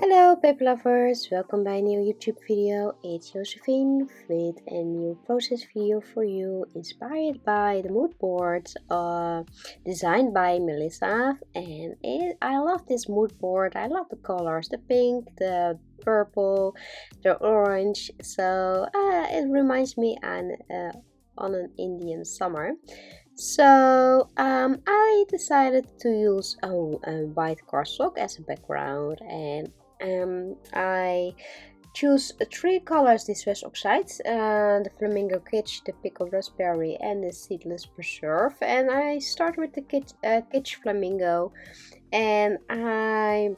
Hello paper lovers, welcome by a new YouTube video. It's Josefine with a new process video for you, inspired by the mood board designed by Melissa. And I love this mood board. I love the colors, the pink, the purple, the orange. So it reminds me on an Indian summer. So I decided to use a white cardstock as a background, and I choose three colors: the Swiss oxide, the flamingo kitsch, the pickled raspberry, and the seedless preserve. And I start with the kitsch flamingo, and I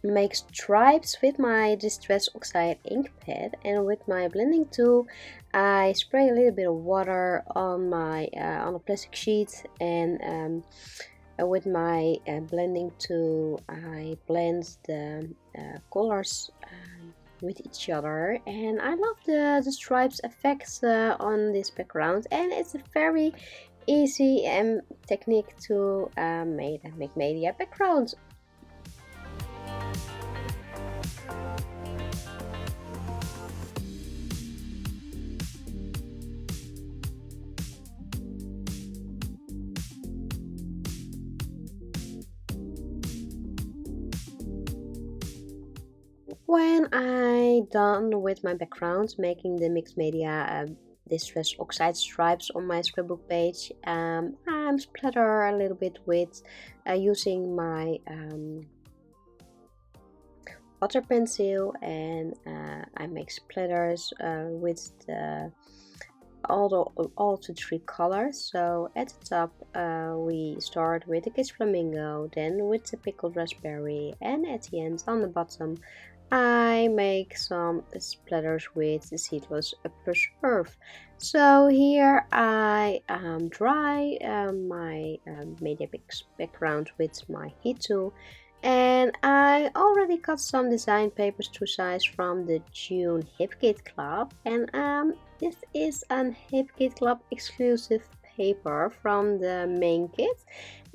make stripes with my distress oxide ink pad, and with my blending tool I spray a little bit of water on my on a plastic sheet, and with my blending tool I blend the colors with each other, and I love the stripes effects on this background, and it's a very easy technique to make media backgrounds. When I done with my background making the mixed media distress oxide stripes on my scrapbook page, I'm splatter a little bit with using my water pencil, and I make splatters with all the three colors. So at the top we start with the kiss flamingo, then with the pickled raspberry, and at the end on the bottom I make some splatters with the seedless preserve. So here I dry my media background with my heat tool, and I already cut some design papers to size from the June Hip Kit Club, and this is an Hip Kit Club exclusive paper from the main kit,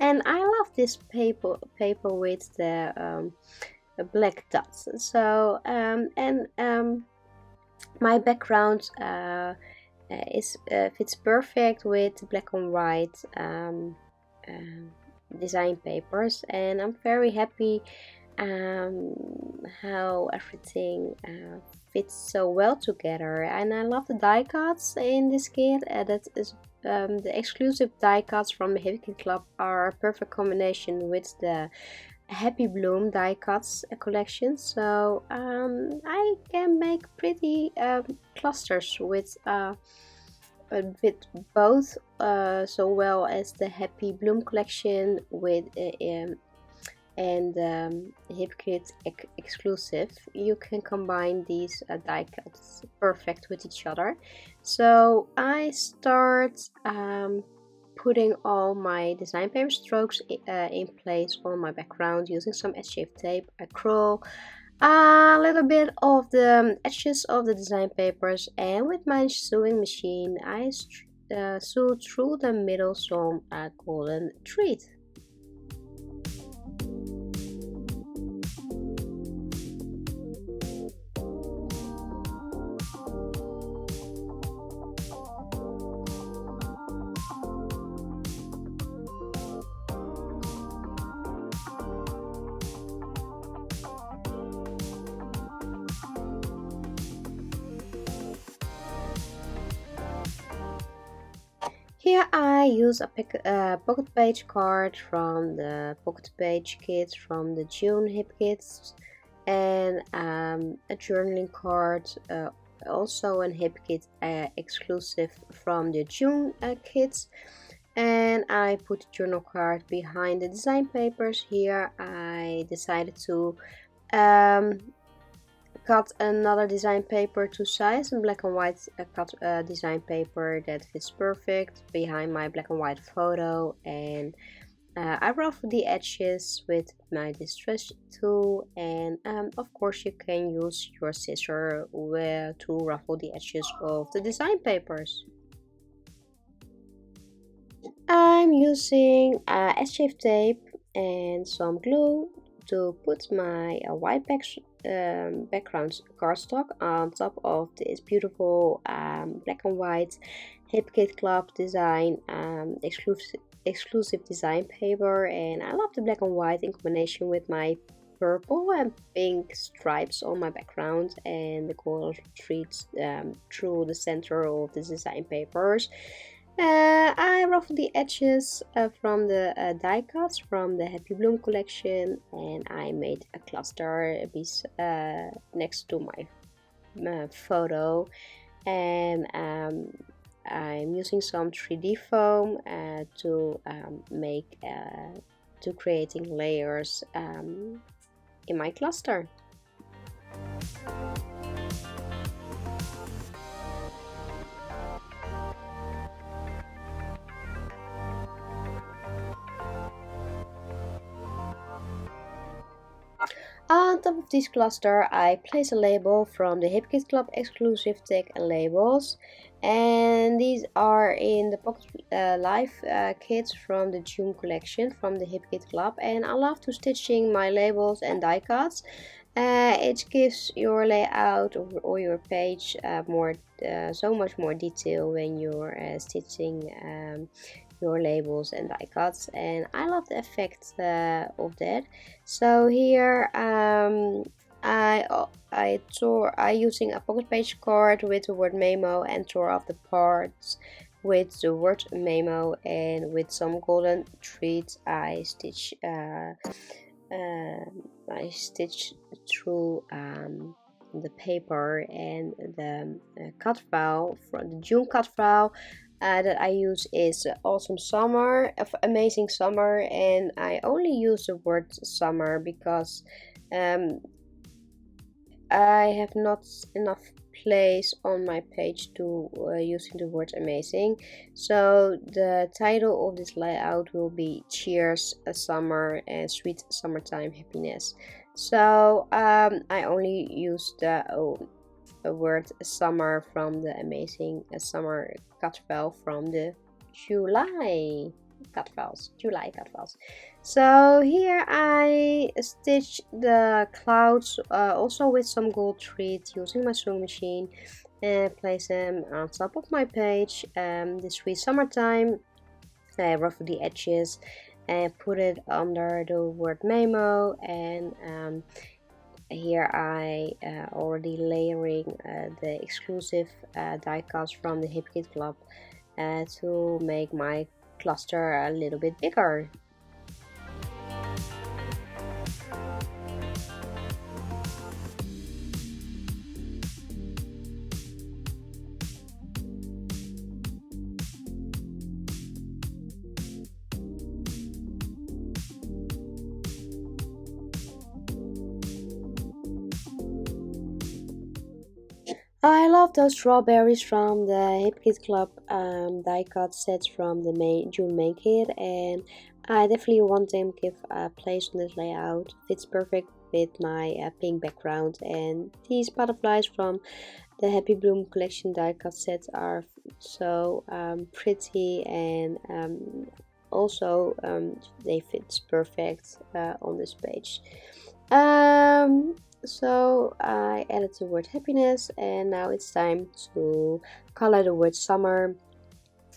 and I love this paper with the black dots. So my background fits perfect with black and white design papers, and I'm very happy how everything fits so well together. And I love the die cuts in this kit. That is the exclusive die cuts from the Heavy Kit Club are a perfect combination with the Happy Bloom die cuts collection. So I can make pretty clusters with both, so well as the Happy Bloom collection with and HipKit exclusive. You can combine these die cuts perfect with each other. So I start putting all my design paper strokes in place on my background using some edge-shaped tape. I curl a little bit of the edges of the design papers, and with my sewing machine I sew through the middle some golden thread. Here I use a pocket page card from the pocket page kit from the June hip kits, and a journaling card, also an hip kit exclusive from the June kits. And I put the journal card behind the design papers. Here I decided to cut another design paper to size, and black and white cut design paper that fits perfect behind my black and white photo, and I ruffle the edges with my distress tool, and of course you can use your scissor to ruffle the edges of the design papers. I'm using edge-shaped tape and some glue to put my white background cardstock on top of this beautiful black and white HKC Club design exclusive design paper, and I love the black and white in combination with my purple and pink stripes on my background, and the color treats through the center of the design papers. I ruffled the edges from the die cuts from the Happy Bloom collection, and I made a cluster next to my photo, and I'm using some 3D foam to creating layers in my cluster. On top of this cluster, I place a label from the HKC Club exclusive tag labels, and these are in the pocket life kits from the June collection from the HKC Club. And I love to stitching my labels and die cuts. It gives your layout or your page so much more detail when you're stitching your labels and die cuts, and I love the effect of that. So here I using a pocket page card with the word memo and tore off the parts with the word memo, and with some golden threads I stitch through the paper, and the cut file from the June cut file that I use is Awesome Summer, Amazing Summer, and I only use the word summer because I have not enough place on my page to using the word amazing. So the title of this layout will be Cheers Summer and Sweet Summertime Happiness. So I only use the word summer from the Amazing Summer cut file from the July cut files. So here I stitch the clouds also with some gold thread using my sewing machine, and place them on top of my page. The Sweet Summertime, I ruffle the edges and put it under the word memo, and here I already layering the exclusive die cuts from the HKC Club to make my cluster a little bit bigger. I love those strawberries from the HKC Club die cut sets from the June main kit, and I definitely want them to give a place on this layout. Fits perfect with my pink background, and these butterflies from the Happy Bloom collection die cut sets are so pretty, and also they fit perfect on this page. So I added the word happiness, and now it's time to color the word summer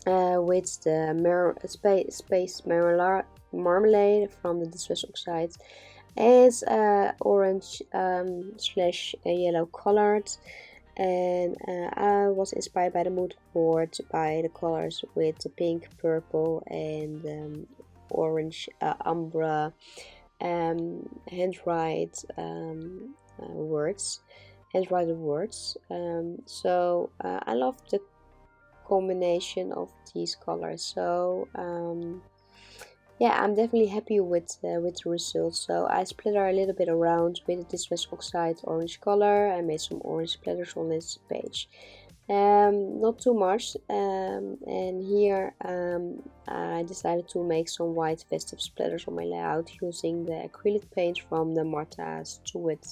with the space marmalade from the Distress Oxide. It's orange slash yellow colored, and I was inspired by the Moodboard by the colors with the pink, purple, and orange umbrella handwritten words. So I love the combination of these colors. So yeah, I'm definitely happy with the results. So I splatter a little bit around with the Distress Oxide orange color. I made some orange splatters on this page. Not too much, and here I decided to make some white festive splatters on my layout using the acrylic paint from the Martha Stewart,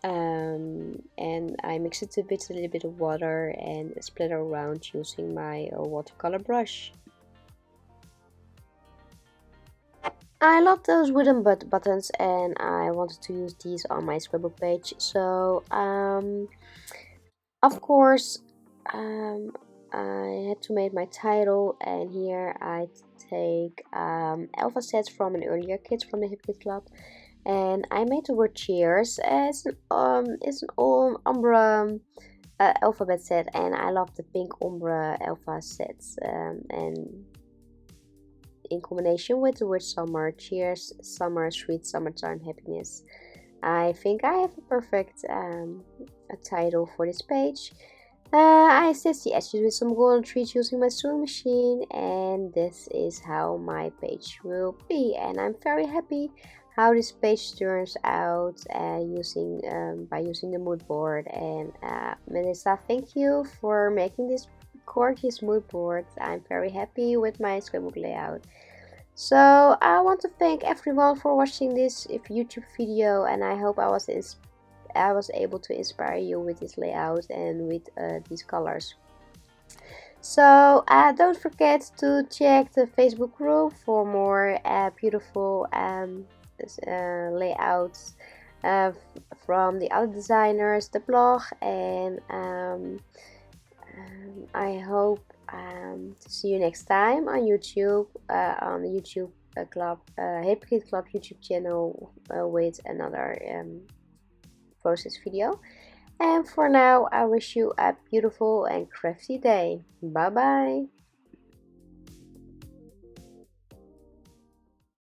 and I mixed it with a little bit of water and splatter around using my watercolor brush. I love those wooden buttons, and I wanted to use these on my scrapbook page. So of course, um, I had to make my title, and here I take alpha sets from an earlier kit from the Hip Kit Club, and I made the word cheers. It's an all umbrella alphabet set, and I love the pink umbrella alpha sets, and in combination with the word summer, cheers, summer, sweet summertime happiness. I think I have a perfect a title for this page. I stitched the edges with some golden threads using my sewing machine, and this is how my page will be. And I'm very happy how this page turns out by using the mood board. And Melissa, thank you for making this gorgeous mood board. I'm very happy with my scrapbook layout. So I want to thank everyone for watching this YouTube video, and I hope I was able to inspire you with this layout and with these colors. So don't forget to check the Facebook group for more beautiful layouts from the other designers, the blog, and I hope to see you next time on YouTube, on the YouTube Club, Hip Kit Club YouTube channel with another process video. And for now, I wish you a beautiful and crafty day. Bye bye.